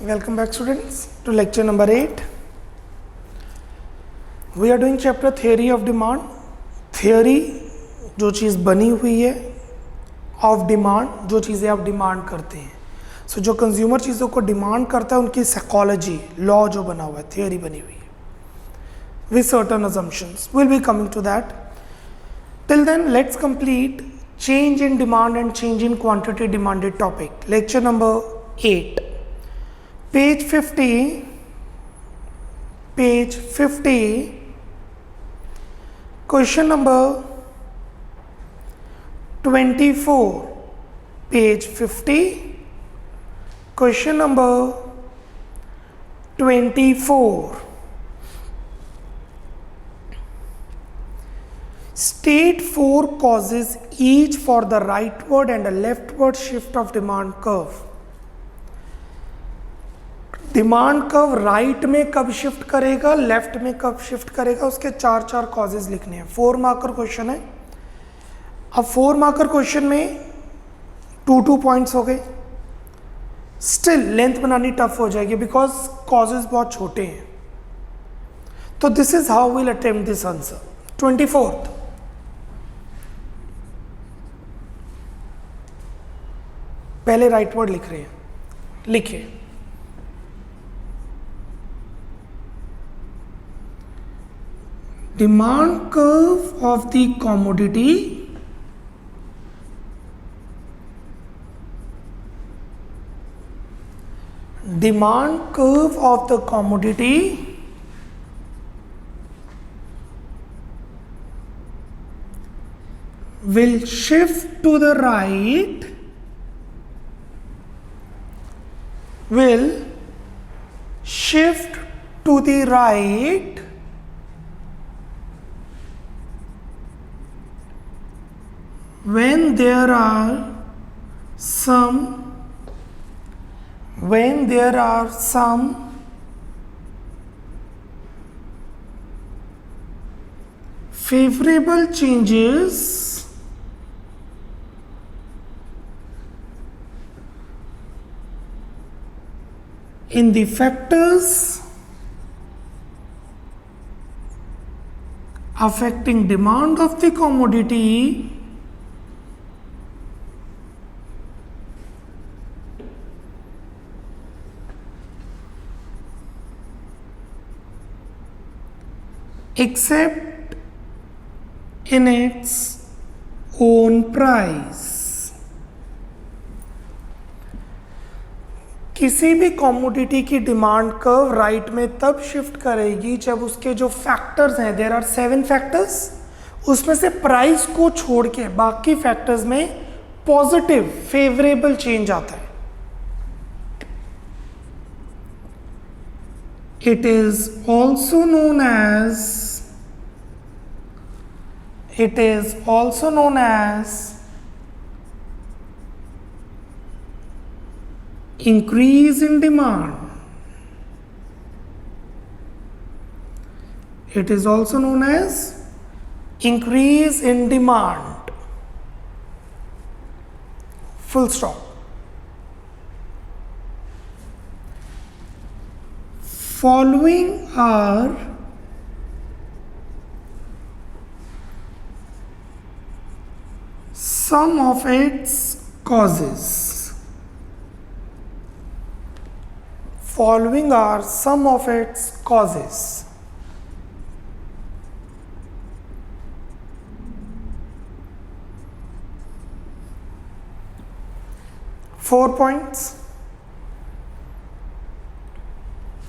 Welcome back students to lecture number 8. We are doing chapter theory of demand. Theory जो चीज़ बनी हुई है, of demand जो चीज़ें आप डिमांड करते हैं. सो जो कंज्यूमर चीज़ों को डिमांड करता है उनकी साइकोलॉजी लॉ जो बना हुआ है, थियोरी बनी हुई है with certain assumptions. We'll be coming to that. Till then, let's complete change in demand and change in quantity demanded topic. Lecture number 8. Page 50. Question number 24. Page 50. Question number 24. State 4 causes each for the rightward and a leftward shift of demand curve. Demand curve right में कब shift करेगा, left में कब shift करेगा, उसके चार causes लिखने हैं. 4 मार्कर क्वेश्चन है. अब 4 मार्कर क्वेश्चन में 2 पॉइंट्स हो गए. स्टिल लेंथ बनानी टफ हो जाएगी बिकॉज कॉजेज बहुत छोटे हैं. तो this is how will attempt this answer. 24th पहले राइट वर्ड लिख रहे हैं, लिखिए. Demand curve of the commodity demand curve of the commodity will shift to the right, will shift to the right when there are some favorable changes in the factors affecting demand of the commodity except in its own price. किसी भी commodity की demand curve right में तब shift करेगी जब उसके जो factors हैं, देयर आर 7 फैक्टर्स, उसमें से प्राइस को छोड़ के बाकी फैक्टर्स में पॉजिटिव फेवरेबल चेंज आता है. It is also known as increase in demand. It is also known as increase in demand. Full stop. Following are some of its causes. Following are some of its causes. Four points.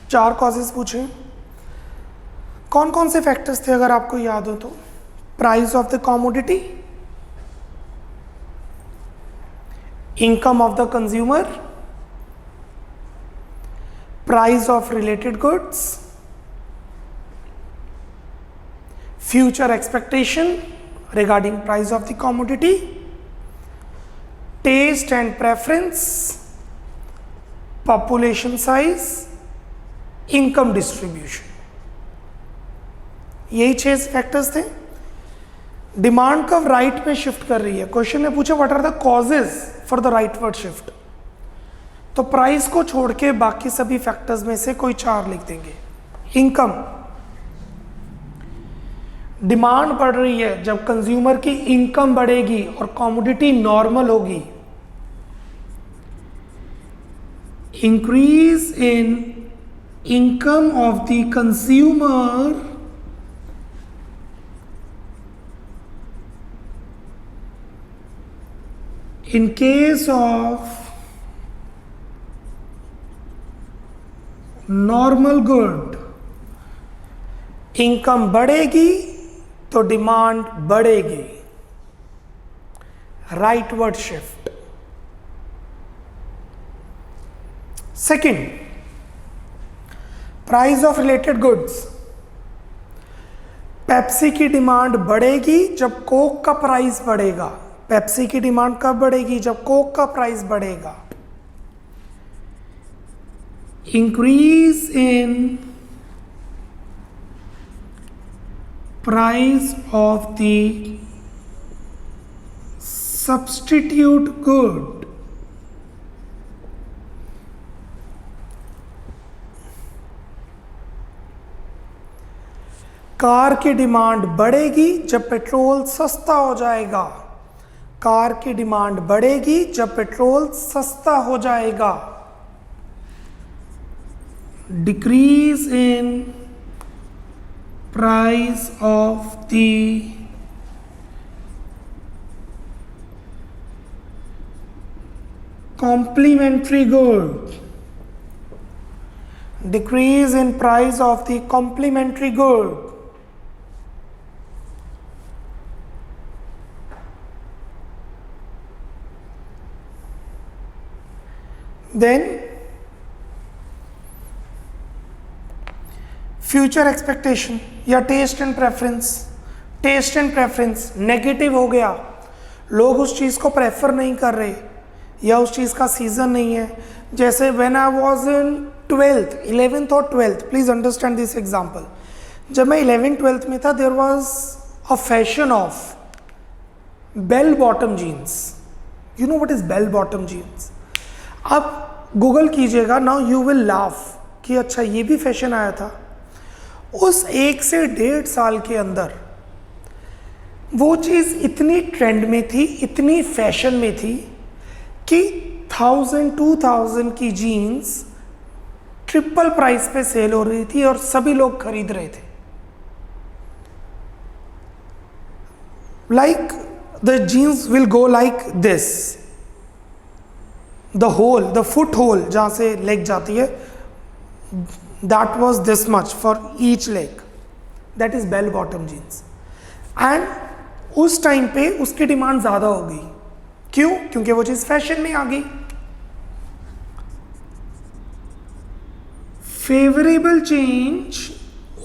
4 causes पूछे. कौन कौन से factors थे अगर आपको याद हो तो? Price of the commodity, income of the consumer, price of related goods, future expectation regarding price of the commodity, taste and preference, population size, income distribution. यही 6 फैक्टर्स थे. डिमांड कर्व राइट में shift कर रही है. Question ने पूछा what are the causes for the rightward shift. तो price को छोड़ के बाकी सभी फैक्टर्स में से कोई 4 लिख देंगे। इनकम, डिमांड बढ़ रही है, जब कंज्यूमर की इनकम बढ़ेगी और कमोडिटी नॉर्मल होगी, increase in income of the consumer in case of normal good, income बढ़ेगी तो डिमांड बढ़ेगी, rightward shift. Second, price of related goods, Pepsi की डिमांड बढ़ेगी जब कोक का प्राइस बढ़ेगा। पेप्सी की डिमांड कब बढ़ेगी? जब कोक का प्राइस बढ़ेगा। Increase in price of the substitute good, car की डिमांड बढ़ेगी जब पेट्रोल सस्ता हो जाएगा। कार की डिमांड बढ़ेगी जब पेट्रोल सस्ता हो जाएगा। Decrease in price of the complementary good, decrease in price of the complementary good. Then future expectation या taste and preference. Taste and preference negative हो गया, लोग उस चीज़ को प्रेफर नहीं कर रहे या उस चीज़ का सीजन नहीं है। जैसे when I was in 12th 11th और 12th, please understand this example. जब मैं 11th 12th में था, there was a fashion of bell bottom jeans. You know what is bell bottom jeans? आप गूगल कीजिएगा, नाउ यू विल लाफ कि अच्छा ये भी फैशन आया था। उस 1 से 1.5 साल के अंदर वो चीज़ इतनी ट्रेंड में थी, इतनी फैशन में थी कि 1000-2000 की जीन्स ट्रिपल प्राइस पे सेल हो रही थी और सभी लोग खरीद रहे थे। Like the jeans will go like this, the hole, the foot hole जहाँ से लेग जाती है, that was this much for each leg, that is bell bottom jeans। and उस टाइम पे उसकी डिमांड ज़्यादा हो गई। क्यों? क्योंकि वो चीज़ फैशन में आ गई। फेवरेबल चेंज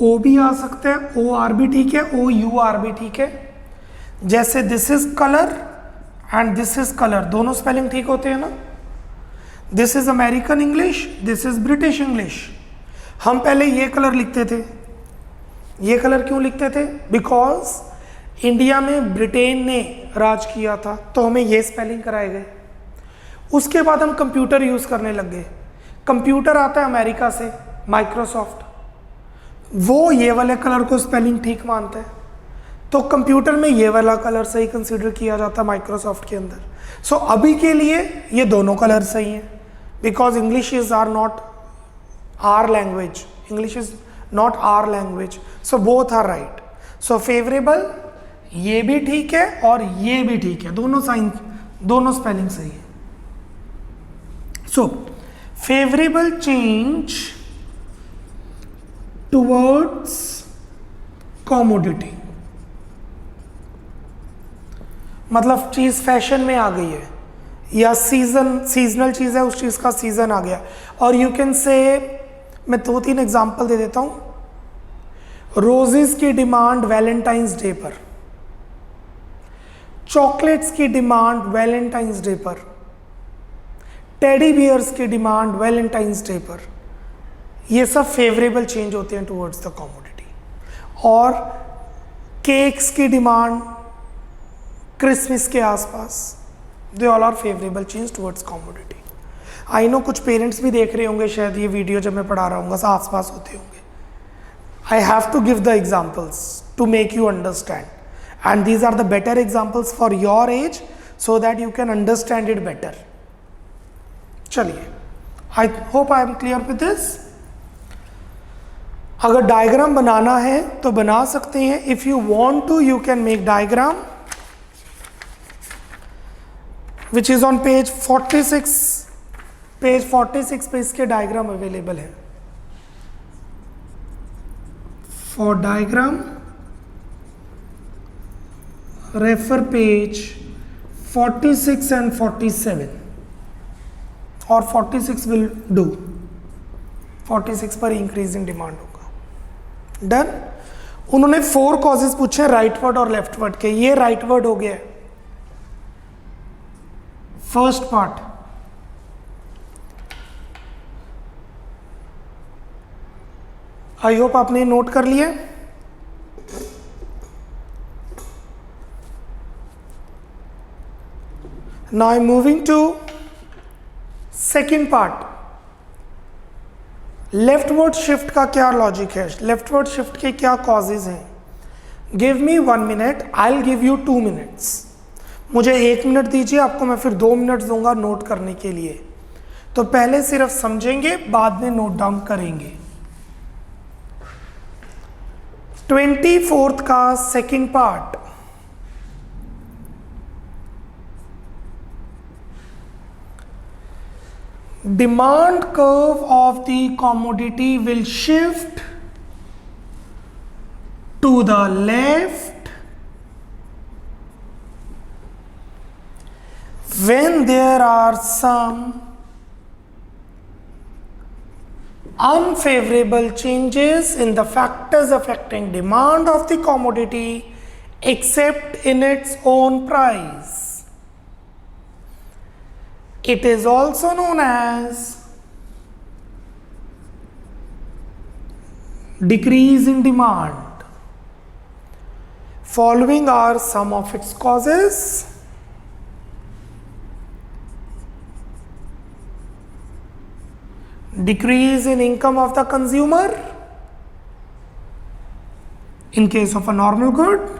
ओ भी आ सकता है, ओ आर भी ठीक है, ओ यू आर भी ठीक है। जैसे this is colour and this is colour, दोनों स्पेलिंग ठीक होते हैं ना। This is American English, this is British English. हम पहले ये कलर लिखते थे। ये कलर क्यों लिखते थे? बिकॉज इंडिया में ब्रिटेन ने राज किया था, तो हमें ये स्पेलिंग कराए गए। उसके बाद हम कंप्यूटर यूज़ करने लग गए। कंप्यूटर आता है अमेरिका से, माइक्रोसॉफ्ट, वो ये वाले कलर को स्पेलिंग ठीक मानता है, तो कंप्यूटर में ये वाला कलर सही कंसीडर किया जाता है माइक्रोसॉफ्ट के अंदर। सो अभी के लिए ये दोनों कलर सही हैं, because English is our not our language, English is not our language, so both are right. So favourable ये भी ठीक है और ये भी ठीक है, दोनों साइन, दोनों स्पेलिंग सही है। So favourable change towards commodity, मतलब चीज़ फैशन में आ गई है या सीजनल चीज़ है, उस चीज़ का सीजन आ गया। और यू कैन से, मैं 2-3 एग्जांपल दे देता हूँ। रोजेस की डिमांड वैलेंटाइंस डे पर, चॉकलेट्स की डिमांड वैलेंटाइंस डे पर, टेडी बियर्स की डिमांड वैलेंटाइंस डे पर। ये सब फेवरेबल चेंज होते हैं टुवर्ड्स द कमोडिटी। और केक्स की डिमांड क्रिसमस के आसपास, they all are favourable change towards commodity. I know कुछ पेरेंट्स भी देख रहे होंगे शायद ये वीडियो जब मैं पढ़ा रहा हूँ, आस पास होते होंगे. I have to give the examples to make you understand, and these are the better examples for your age so that you can understand it better. चलिए, I hope I am clear with this. अगर diagram बनाना है तो बना सकते हैं. If you want to, you can make diagram, which is on page 46. Page 46 पे इसके diagram available है. For diagram, refer page 46 and 47, or 46 will do. 46 पर इंक्रीज इन डिमांड होगा. डन. उन्होंने 4 कॉजेज पूछे राइटवर्ड और लेफ्टवर्ड के. ये राइटवर्ड हो गया फर्स्ट पार्ट. आई होप आपने नोट कर लिया. Now I am moving to second part. Leftward shift का क्या लॉजिक है, लेफ्टवर्ड शिफ्ट के क्या कॉजेज हैं. Give me 1 minute, I will give you 2 minutes. मुझे 1 मिनट दीजिए, आपको मैं फिर 2 मिनट दूंगा नोट करने के लिए. तो पहले सिर्फ समझेंगे, बाद में नोट डाउन करेंगे. 24th का second part. Demand curve of the commodity will shift to the left when there are some unfavorable changes in the factors affecting demand of the commodity except in its own price. It is also known as decrease in demand. Following are some of its causes. Decrease in income of the consumer in case of a normal good.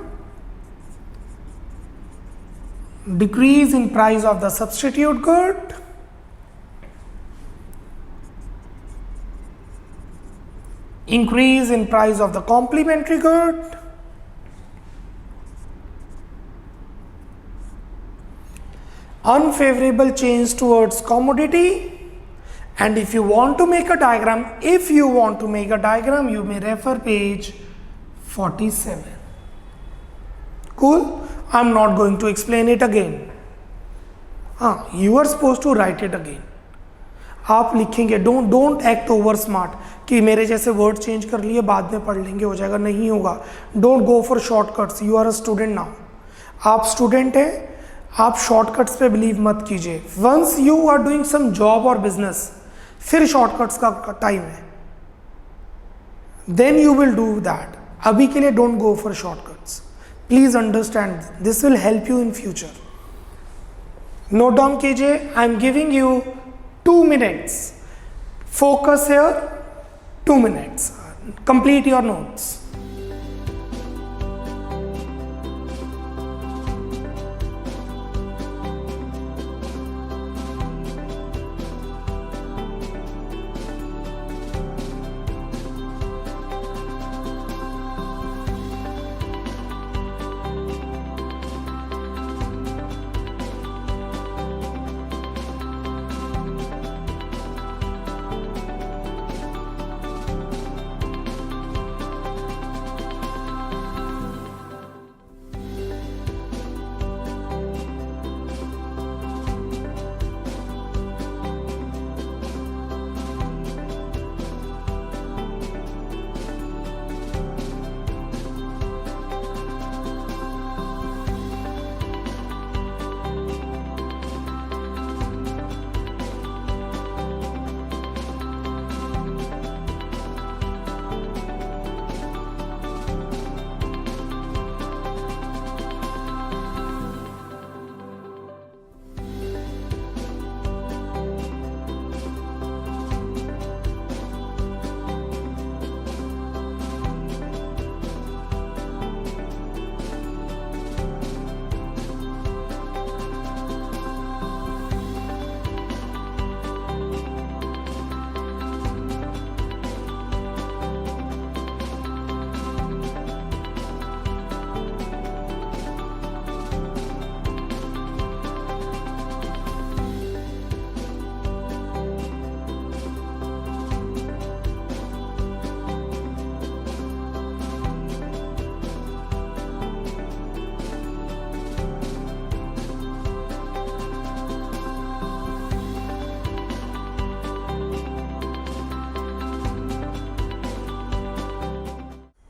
Decrease in price of the substitute good. Increase in price of the complementary good. Unfavorable change towards commodity. And if you want to make a diagram, you may refer page 47. Cool? I'm not going to explain it again. You are supposed to write it again. आप लिखेंगे. don't act over smart कि मेरे जैसे word change कर लिए बाद में पढ़ लेंगे हो जाएगा. नहीं होगा. Don't go for shortcuts. You are a student now. आप स्टूडेंट हैं, आप शॉर्टकट्स पे बिलीव मत कीजिए. Once you are doing some job or business, फिर शॉर्टकट्स का टाइम है. Then you will do that. अभी के लिए don't go for shortcuts. Please understand, this will help you in future. Note down कीजिए. I am giving you 2 minutes. Focus here. 2 minutes. Complete your notes.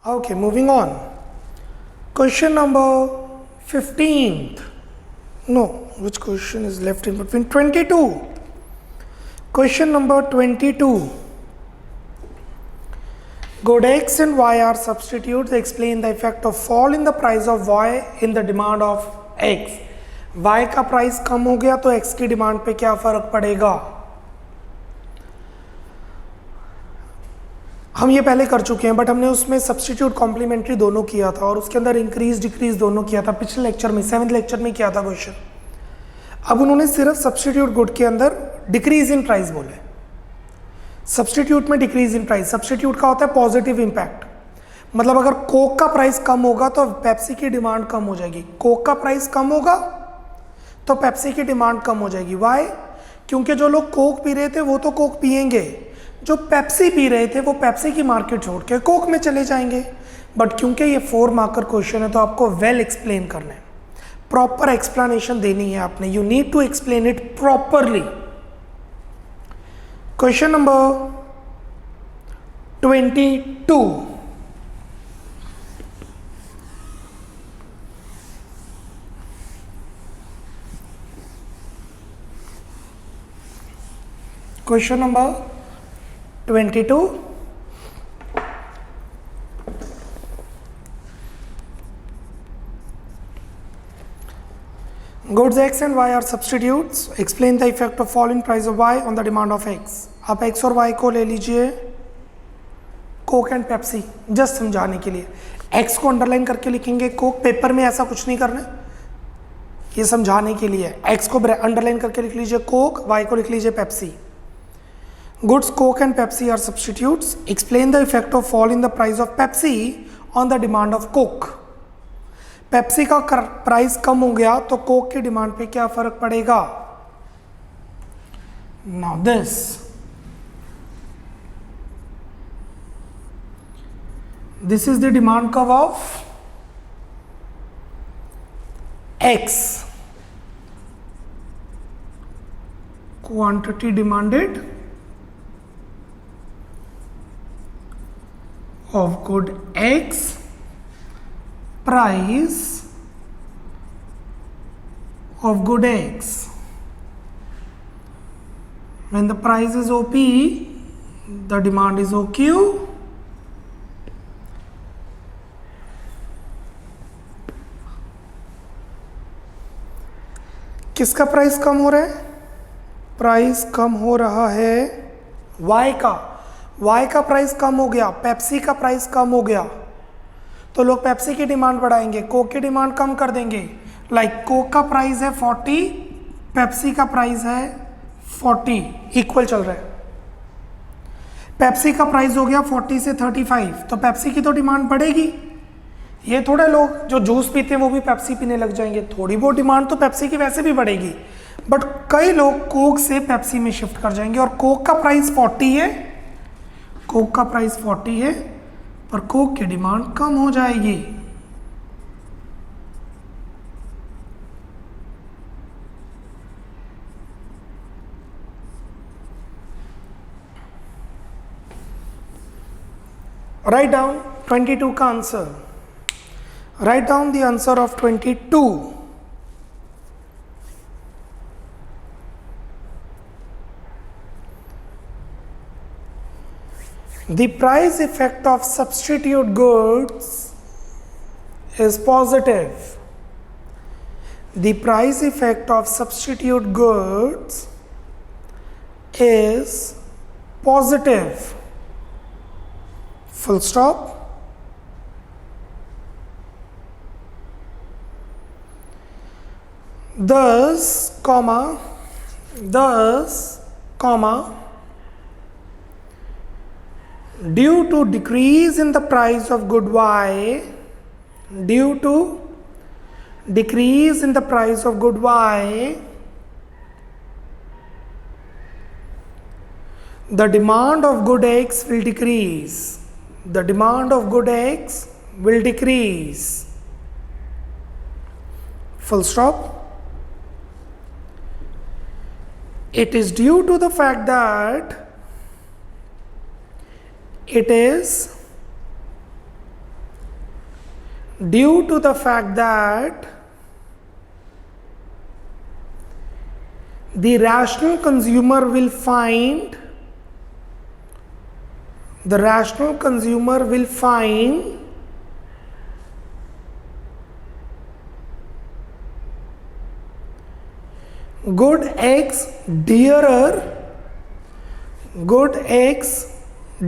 Okay, moving on. Question number 15th. No, which question is left in between? 22. Question number 22. Good X and Y are substitutes. Explain the effect of fall in the price of Y in the demand of X. Y का price कम हो गया तो X की demand पे क्या फर्क पड़ेगा? हम ये पहले कर चुके हैं, बट हमने उसमें सब्स्टिट्यूट कॉम्प्लीमेंट्री दोनों किया था और उसके अंदर इंक्रीज डिक्रीज दोनों किया था पिछले लेक्चर में, 7th लेक्चर में किया था क्वेश्चन। अब उन्होंने सिर्फ सब्स्टिट्यूट गुड के अंदर डिक्रीज इन प्राइस बोले। सब्स्टिट्यूट में डिक्रीज इन प्राइस, सब्स्टिट्यूट का होता है पॉजिटिव इंपैक्ट, मतलब अगर कोक का प्राइस कम होगा तो पेप्सी की डिमांड कम हो जाएगी। कोक का प्राइस कम होगा तो पेप्सी की डिमांड कम हो जाएगी। वाई? क्योंकि जो लोग कोक पी रहे थे वो तो कोक पिएंगे, जो पेप्सी पी रहे थे वो पेप्सी की मार्केट छोड़ के कोक में चले जाएंगे। बट क्योंकि ये 4 मार्कर क्वेश्चन है तो आपको वेल एक्सप्लेन करना है, प्रॉपर एक्सप्लेनेशन देनी है आपने। You need to explain it properly. Question number 22। Question number 22। Goods X and Y are substitutes. Explain the effect of fall in price of Y on the demand of X. आप X और Y को ले लीजिए Coke and Pepsi, just समझाने के लिए। X को underline करके लिखेंगे, कोक पेपर में ऐसा कुछ नहीं करना, ये समझाने के लिए। X को अंडरलाइन करके लिख लीजिए कोक, Y को लिख लीजिए Pepsi. Goods Coke and Pepsi are substitutes. Explain the effect of fall in the price of Pepsi on the demand of Coke. Pepsi का प्राइस कम हो गया तो कोक की डिमांड पे क्या फर्क पड़ेगा? Now this is the demand curve of X. Quantity demanded of good X, price of good X. When the price is OP, the demand is OQ. किसका प्राइस कम हो रहा है? प्राइस कम हो रहा है Y का। Y का प्राइस कम हो गया, पेप्सी का प्राइस कम हो गया तो लोग पेप्सी की डिमांड बढ़ाएंगे, कोक की डिमांड कम कर देंगे। लाइक कोक का प्राइस है 40, पेप्सी का प्राइस है 40, इक्वल चल रहा है। पेप्सी का प्राइस हो गया 40 से 35 तो पेप्सी की तो डिमांड बढ़ेगी। ये थोड़े लोग जो जूस पीते हैं वो भी पेप्सी पीने लग जाएंगे, थोड़ी बहुत डिमांड तो पेप्सी की वैसे भी बढ़ेगी। बट कई लोग कोक से पेप्सी में शिफ्ट कर जाएंगे और कोक का प्राइस 40 है, कोक का प्राइस 40 है पर कोक की डिमांड कम हो जाएगी। राइट डाउन 22 का answer. Write down the answer of 22। The price effect of substitute goods is positive. The price effect of substitute goods is positive. Full stop. Thus, due to decrease in the price of good Y, due to decrease in the price of good Y, the demand of good X will decrease. The demand of good X will decrease. Full stop. It is due to the fact that it is due to the fact that the rational consumer will find good X dearer,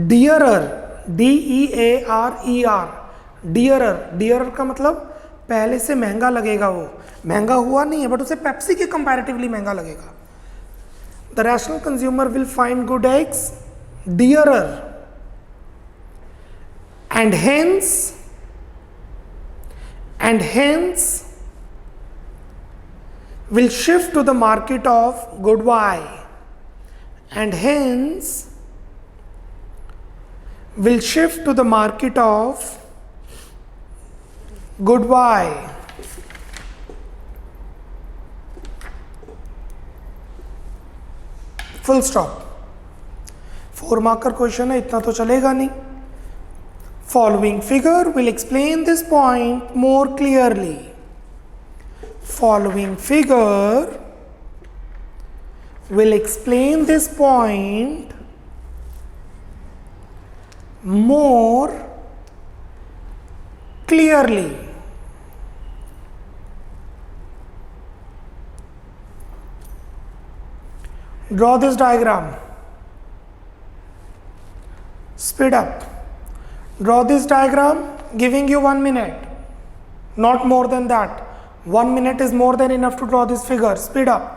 DEARER, dearer का मतलब पहले से महंगा लगेगा, वो महंगा हुआ नहीं है बट उसे पेप्सी के कंपैरेटिवली महंगा लगेगा. The rational consumer will find good X dearer and hence will shift to the market of good Y, and hence will shift to the market of good Y. Full stop. 4 marker question है, इतना तो चलेगा नहीं. Following figure will explain this point more clearly. Following figure will explain this point more clearly. Draw this diagram. Speed up. Draw this diagram, giving you 1 minute. Not more than that. 1 minute is more than enough to draw this figure. Speed up.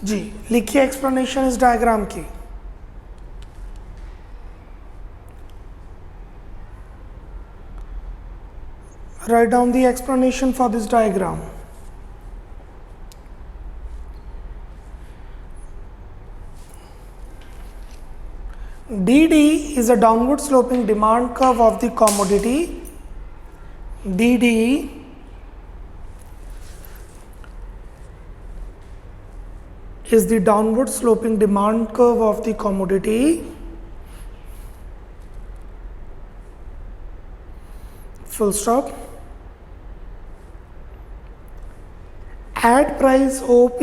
जी लिखिए explanation इस diagram की. Write down the explanation for this diagram. DD is a downward sloping demand curve of the commodity. DD is the downward sloping demand curve of the commodity. Full stop. At price OP,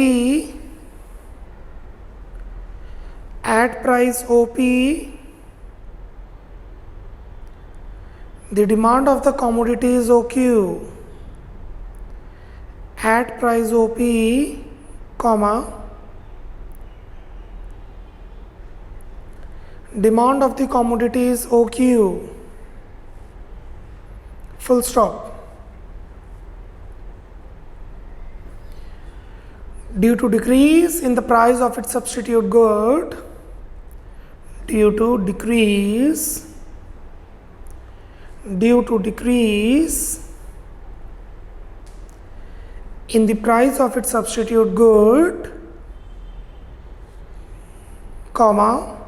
the demand of the commodity is OQ. At price OP, comma, demand of the commodity is OQ. Full stop. Due to decrease in the price of its substitute good, due to decrease in the price of its substitute good, comma,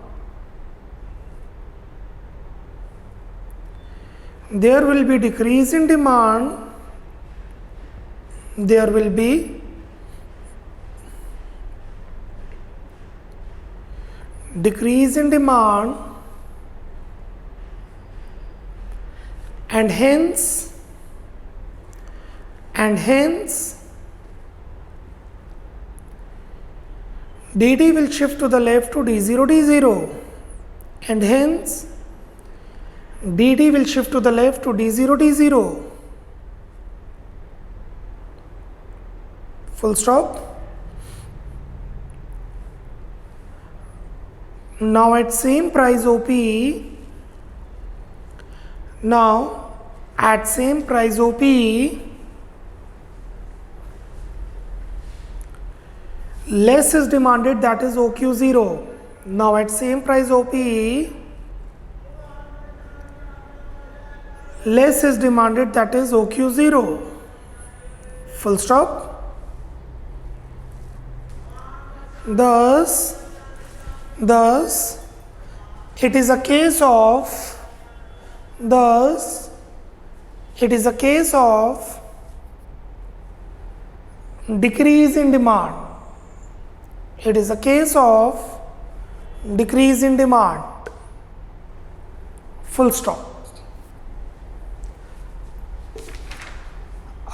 there will be decrease in demand, there will be decrease in demand, and hence DD will shift to the left to D0 D0, and hence DD will shift to the left to D0 D0. Full stop. Now at same price OP, less is demanded, that is OQ0. Now at same price OP, less is demanded, that is OQ0. Full stop. Thus it is a case of decrease in demand. It is a case of decrease in demand. Full stop.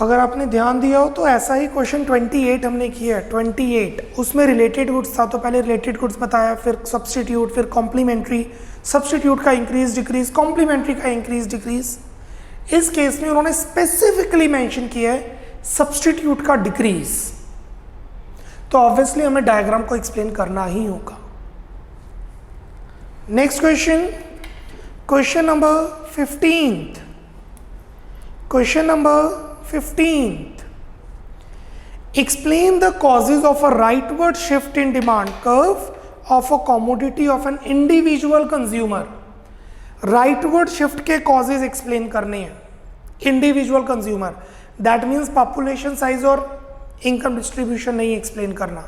अगर आपने ध्यान दिया हो तो ऐसा ही question 28 हमने किया है। 28 उसमें रिलेटेड गुड्स था, तो पहले रिलेटेड गुड्स बताया, फिर सब्स्टिट्यूट, फिर कॉम्प्लीमेंट्री, सब्स्टिट्यूट का इंक्रीज डिक्रीज, कॉम्प्लीमेंट्री का इंक्रीज डिक्रीज। इस केस में उन्होंने स्पेसिफिकली मेंशन किया है सब्स्टिट्यूट का डिक्रीज, तो ऑब्वियसली हमें डायग्राम को एक्सप्लेन करना ही होगा। Next question, question number 15th। Question number 15th. Explain the causes of a rightward shift in demand curve of a commodity of an individual consumer. Rightward shift के causes explain करने हैं individual consumer. That means population size और income distribution नहीं explain करना।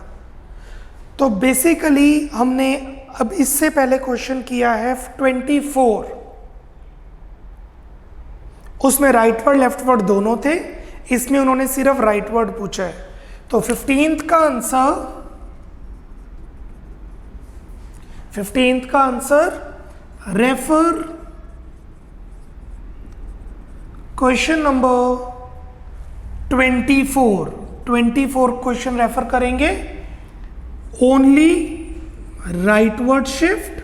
तो basically हमने अब इससे पहले क्वेश्चन किया है 24, उसमें राइटवर्ड लेफ्टवर्ड दोनों थे, इसमें उन्होंने सिर्फ राइटवर्ड पूछा है। तो 15th का answer refer question number 24 question refer करेंगे। Only rightward shift,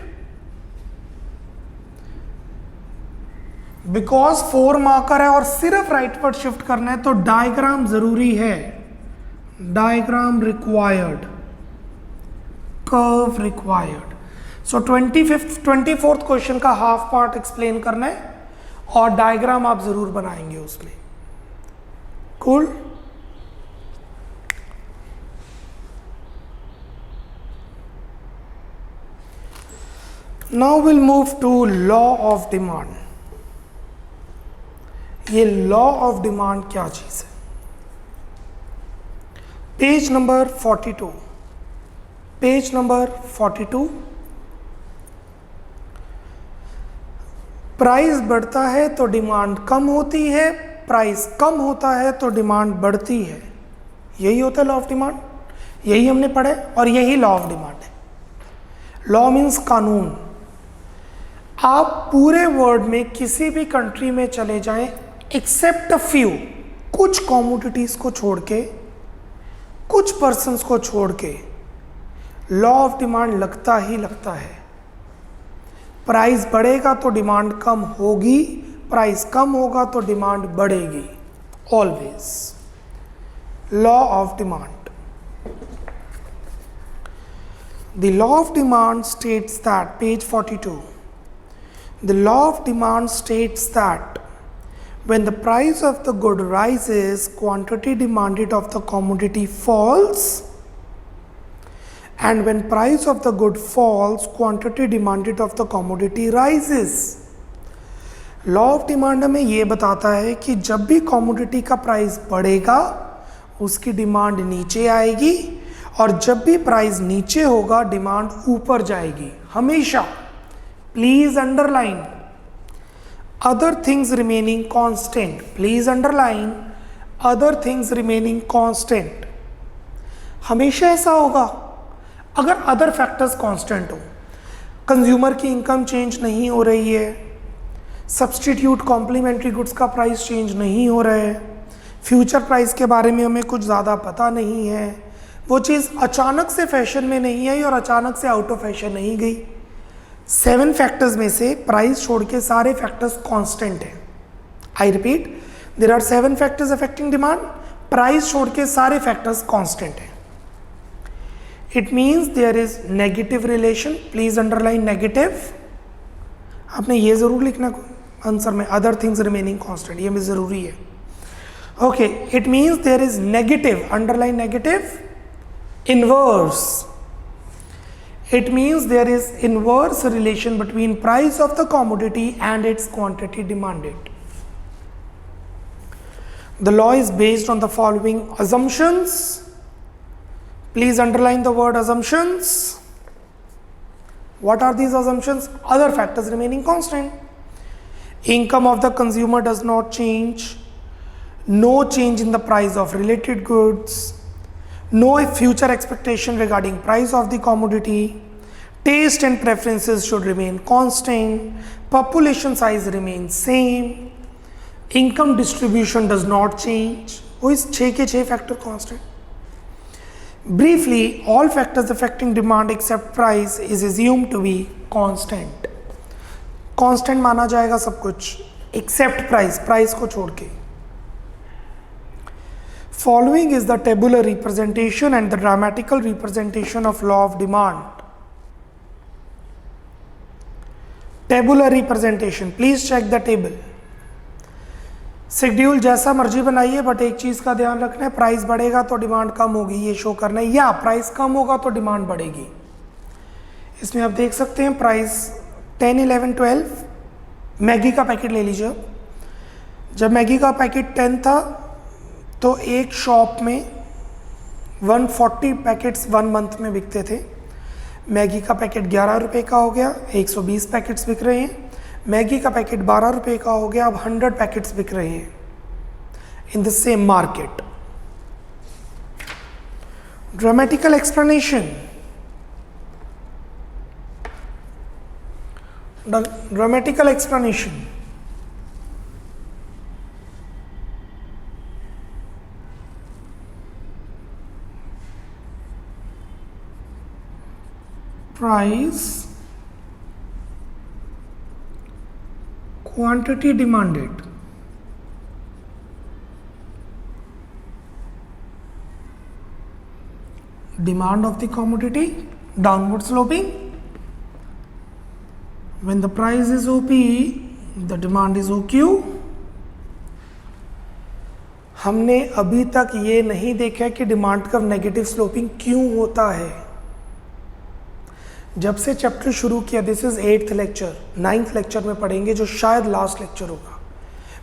because 4 marker है और सिर्फ राइटवर्ड शिफ्ट करना है, तो डायग्राम जरूरी है, diagram required, curve required. So 24th question का हाफ पार्ट एक्सप्लेन करना है और डायग्राम आप जरूर बनाएंगे उसमें। Cool. Now will move to law of demand. ये लॉ ऑफ डिमांड क्या चीज है? Page number 42, page number 42। Price बढ़ता है तो डिमांड कम होती है, प्राइस कम होता है तो डिमांड बढ़ती है। यही होता है लॉ ऑफ डिमांड, यही हमने पढ़ा है और यही लॉ ऑफ डिमांड है। लॉ मीन्स कानून। आप पूरे वर्ल्ड में किसी भी कंट्री में चले जाएं, एक्सेप्ट अ फ्यू, कुछ कॉमोडिटीज को छोड़ के, कुछ पर्सन्स को छोड़ के, लॉ ऑफ डिमांड लगता ही लगता है। प्राइस बढ़ेगा तो डिमांड कम होगी, प्राइस कम होगा तो डिमांड बढ़ेगी, always. Law of demand. The law of demand states that, page 42, the law of demand states that when the price of the good rises, quantity demanded of the commodity falls, and when price of the good falls, quantity demanded of the commodity rises. Law of demand हमें ये बताता है कि जब भी commodity का price बढ़ेगा उसकी डिमांड नीचे आएगी, और जब भी प्राइस नीचे होगा डिमांड ऊपर जाएगी, हमेशा। Please underline other things remaining constant. Please underline other things remaining constant. हमेशा ऐसा होगा अगर अदर फैक्टर्स कांस्टेंट हो। कंज्यूमर की इनकम चेंज नहीं हो रही है, सब्स्टिट्यूट कॉम्प्लीमेंट्री गुड्स का प्राइस चेंज नहीं हो रहा है, फ्यूचर प्राइस के बारे में हमें कुछ ज़्यादा पता नहीं है, वो चीज़ अचानक से फैशन में नहीं आई और अचानक से आउट ऑफ फैशन नहीं गई। 7 फैक्टर्स में से प्राइस छोड़ के सारे फैक्टर्स कांस्टेंट हैं। I repeat, there are 7 factors affecting demand, price छोड़ के सारे फैक्टर्स कांस्टेंट हैं। It means there is negative relation. Please underline negative. आपने ये जरूर लिखना आंसर में, अदर थिंग्स रिमेनिंग कांस्टेंट, ये भी जरूरी है। Okay, it means there is negative, underline negative, Inverse. It means there is inverse relation between price of the commodity and its quantity demanded. The law is based on the following assumptions. Please underline the word assumptions. What are these assumptions? Other factors remaining constant. Income of the consumer does not change. No change in the price of related goods. No future expectation regarding price of the commodity. Taste and preferences should remain constant. Population size remains same. Income distribution does not change. वो इस 6 के 6 factor constant. Briefly, all factors affecting demand except price is assumed to be constant. Constant माना जाएगा सब कुछ except price, price को छोड़ के. Following is the tabular representation and the grammatical representation of law of demand. Tabular representation, please check the table. Schedule जैसा मर्जी बनाइए, बट एक चीज का ध्यान रखना है, प्राइस बढ़ेगा तो डिमांड कम होगी, ये शो करना है, या प्राइस कम होगा तो डिमांड बढ़ेगी. इसमें आप देख सकते हैं प्राइस 10, 11, 12. मैगी का पैकेट ले लीजिए. जब मैगी का पैकेट 10 था तो एक शॉप में 140 पैकेट्स 1 मंथ में बिकते थे. मैगी का पैकेट 11 रुपये का हो गया, 120 पैकेट्स बिक रहे हैं. मैगी का पैकेट 12 रुपये का हो गया, अब 100 पैकेट्स बिक रहे हैं in the same market. Dramatical explanation. Dramatical explanation. Price, quantity demanded. Demand of the commodity downward sloping. When the price is OP, the demand is OQ. हमने अभी तक ये नहीं देखा कि डिमांड का नेगेटिव स्लोपिंग क्यों होता है. जब से चैप्टर शुरू किया, this is 8th lecture, 9th lecture में पढ़ेंगे जो शायद लास्ट लेक्चर होगा.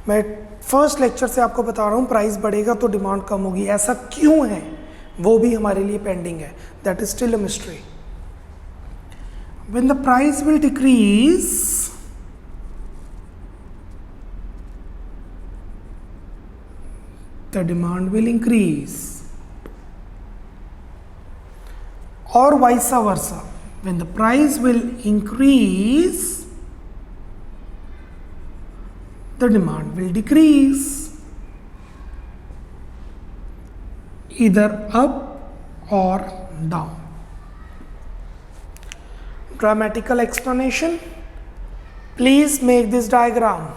मैं फर्स्ट लेक्चर से आपको बता रहा हूँ प्राइस बढ़ेगा तो डिमांड कम होगी. ऐसा क्यों है वो भी हमारे लिए पेंडिंग है. That is still a mystery. When the price will decrease, the demand will increase, और vice versa. When the price will increase, the demand will decrease, either up or down. Grammatical explanation. Please make this diagram.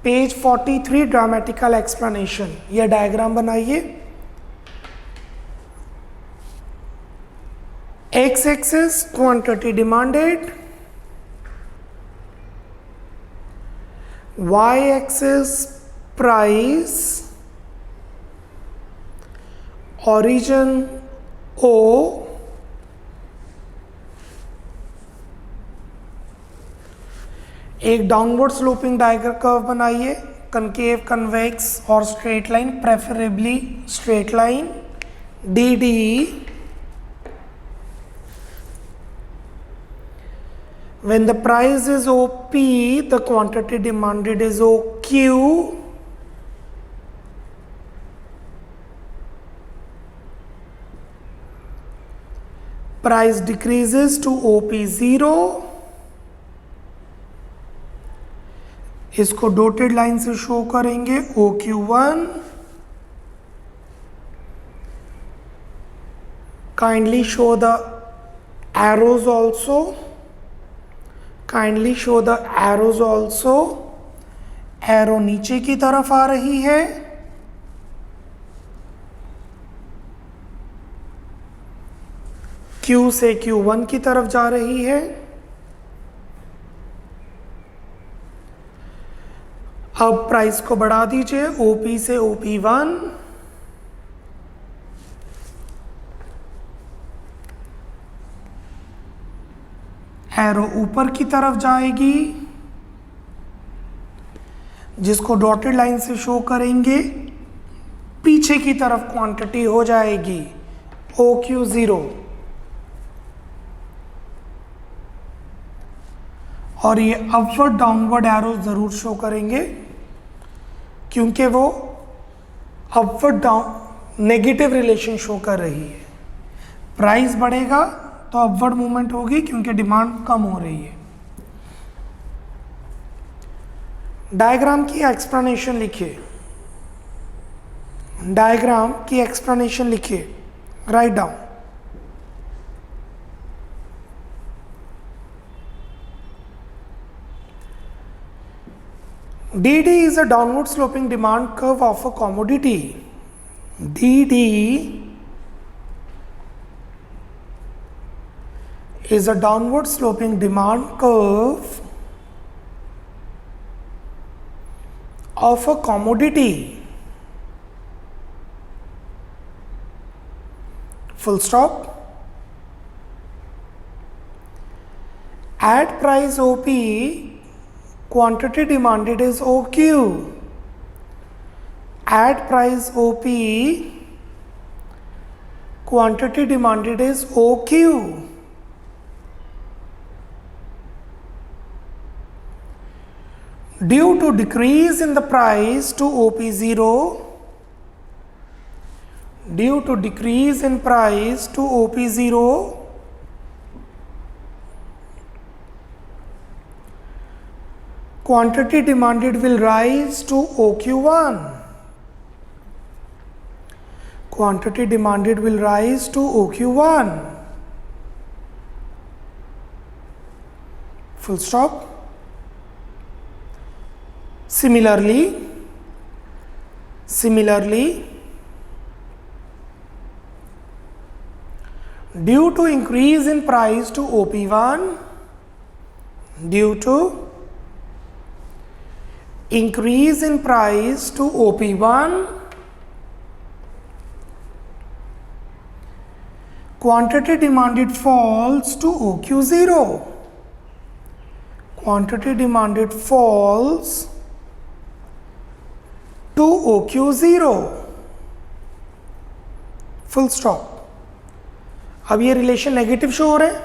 Page 43, grammatical explanation. यह diagram बनाइए. X-axis quantity demanded, Y-axis price, origin O, एक downward sloping diagram curve बनाइए. Concave, convex और straight line, preferably straight line. DD. When the price is OP, the quantity demanded is OQ. Price decreases to OP0. इसको dotted line से show करेंगे. OQ1. Kindly show the arrows also. Kindly show the arrows also. Arrow नीचे की तरफ आ रही है. Q से Q1 की तरफ जा रही है. अब प्राइस को बढ़ा दीजिए. OP से OP1. एरो ऊपर की तरफ जाएगी, जिसको डॉटेड लाइन से शो करेंगे, पीछे की तरफ क्वांटिटी हो जाएगी OQ0, और ये अपवर्ड डाउनवर्ड एरो जरूर शो करेंगे क्योंकि वो upward down negative relation show कर रही है। प्राइस बढ़ेगा तो अपवर्ड मूवमेंट होगी क्योंकि डिमांड कम हो रही है। डायग्राम की एक्सप्लेनेशन लिखिए, डायग्राम की एक्सप्लेनेशन लिखिए, write down. DD is a downward sloping demand curve of a commodity. DD is a downward sloping demand curve of a commodity. Full stop. At price OP, quantity demanded is OQ. At price OP, quantity demanded is OQ. Due to decrease in the price to OP0, due to decrease in price to OP0, quantity demanded will rise to OQ1. Quantity demanded will rise to OQ1. Full stop. Similarly, due to increase in price to OP1, due to increase in price to OP1, quantity demanded falls to OQ0. Quantity demanded falls to OQ0. Full stop. अब ये relation negative show हो रहे हैं,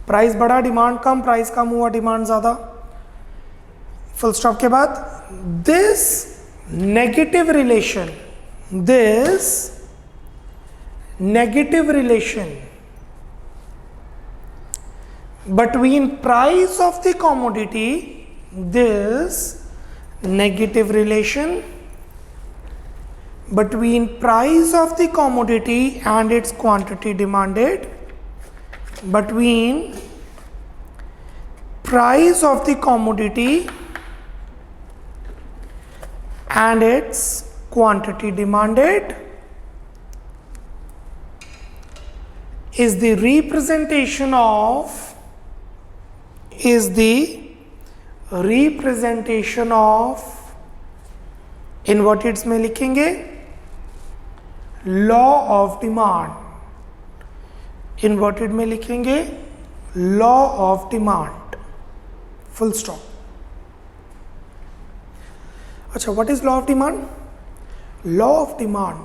price बढ़ा demand कम, price कम हुआ demand ज्यादा। Full stop के बाद this negative relation between price of the commodity, this negative relation between price of the commodity and its quantity demanded, between price of the commodity and its quantity demanded is the representation of inverteds में लिखेंगे law of demand, inverted में लिखेंगे law of demand. Full stop. अच्छा, what is law of demand? Law of demand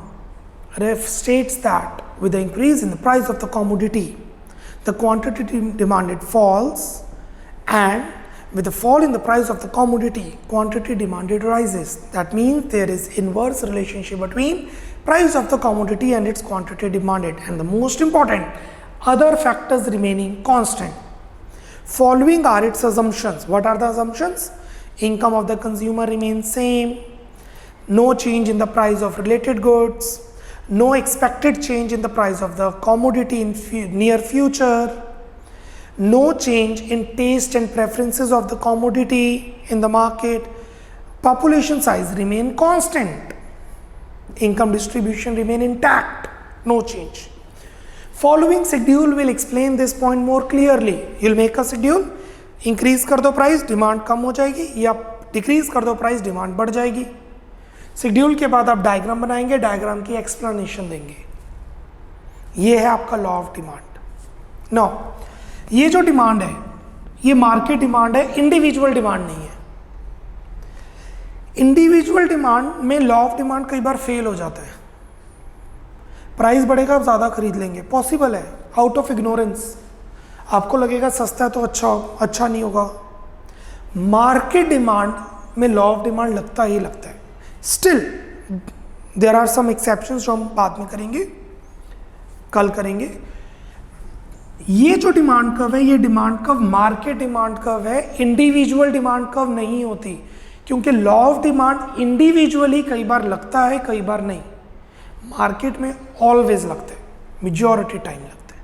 states that with the increase in the price of the commodity, the quantity demanded falls, and with the fall in the price of the commodity, quantity demanded rises. That means there is inverse relationship between price of the commodity and its quantity demanded, and the most important, other factors remaining constant. Following are its assumptions. What are the assumptions? Income of the consumer remains same, no change in the price of related goods, no expected change in the price of the commodity in near future, no change in taste and preferences of the commodity in the market, population size remain constant, income distribution remain intact, no change. Following schedule will explain this point more clearly. You'll make a schedule, increase कर दो price, demand कम हो जाएगी, या decrease कर दो price, demand बढ़ जाएगी। Schedule के बाद आप डायग्राम बनाएंगे, डायग्राम की एक्सप्लेनेशन देंगे। ये है आपका लॉ ऑफ डिमांड। नाउ ये जो डिमांड है ये मार्केट डिमांड है, इंडिविजुअल डिमांड नहीं है। इंडिविजुअल डिमांड में लॉ ऑफ डिमांड कई बार फेल हो जाता है, प्राइस बढ़ेगा आप ज़्यादा खरीद लेंगे, पॉसिबल है, आउट ऑफ इग्नोरेंस आपको लगेगा सस्ता है तो अच्छा नहीं होगा। मार्केट डिमांड में लॉ ऑफ डिमांड लगता ही लगता है। Still there are some exceptions जो हम बाद में करेंगे, कल करेंगे। ये जो डिमांड कर्व है, ये demand curve market demand curve है, इंडिविजुअल डिमांड कर्व नहीं होती, क्योंकि लॉ ऑफ डिमांड इंडिविजुअली कई बार लगता है, कई बार नहीं। मार्केट में ऑलवेज लगता है, मेजॉरिटी टाइम लगता है।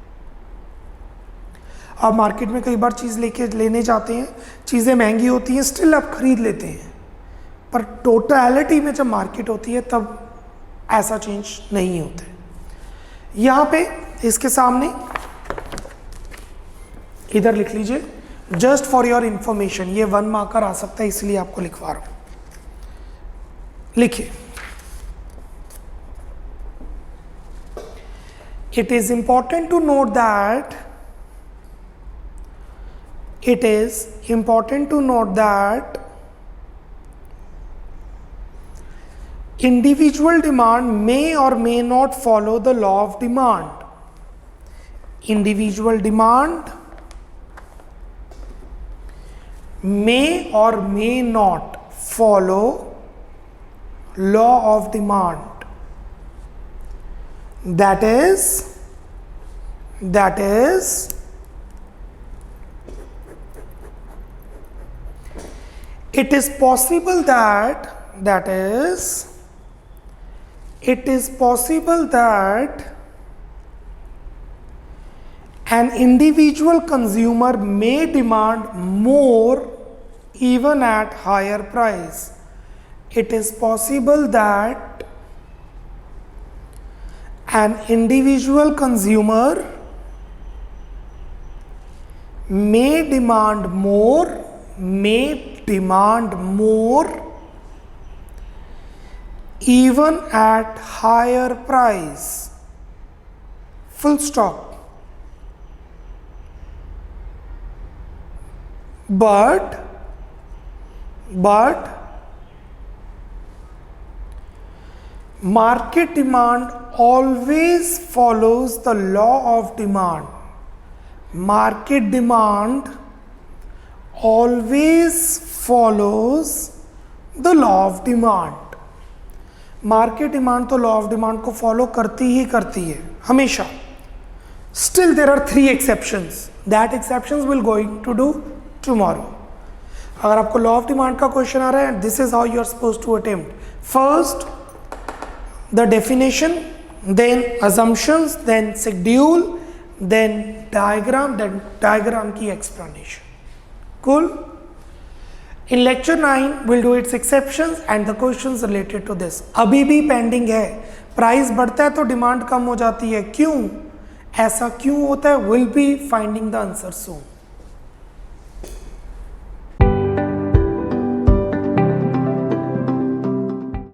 आप मार्केट में कई बार चीज़ लेने जाते हैं, चीज़ें महंगी होती हैं, स्टिल आप खरीद लेते हैं, पर टोटलिटी में जब मार्केट होती है तब ऐसा चेंज नहीं होता है। यहाँ पे इसके सामने इधर लिख लीजिए, जस्ट फॉर योर इंफॉर्मेशन, ये 1 मार्कर आ सकता है इसलिए आपको लिखवा रहा हूं। लिखिए, it is important to note that individual demand may or may not follow the law of demand. Individual demand may or may not follow law of demand. That is it is possible that an individual consumer may demand more even at higher price. It is possible that an individual consumer may demand more even at higher price. Full stop. But market demand always follows the law of demand. Market demand always follows the law of demand. Market demand तो law of demand को follow करती ही करती है हमेशा। Still there are 3 exceptions, that exceptions will going to do tomorrow. अगर आपको law of demand का क्वेश्चन आ रहा है, this is how you are supposed to attempt. First the definition, then assumptions, then schedule, then diagram की explanation. Cool? In lecture 9 we'll do its exceptions and the questions related to this. अभी भी pending है, price बढ़ता है तो demand कम हो जाती है, क्यों ऐसा क्यों होता है, will be finding the answer soon.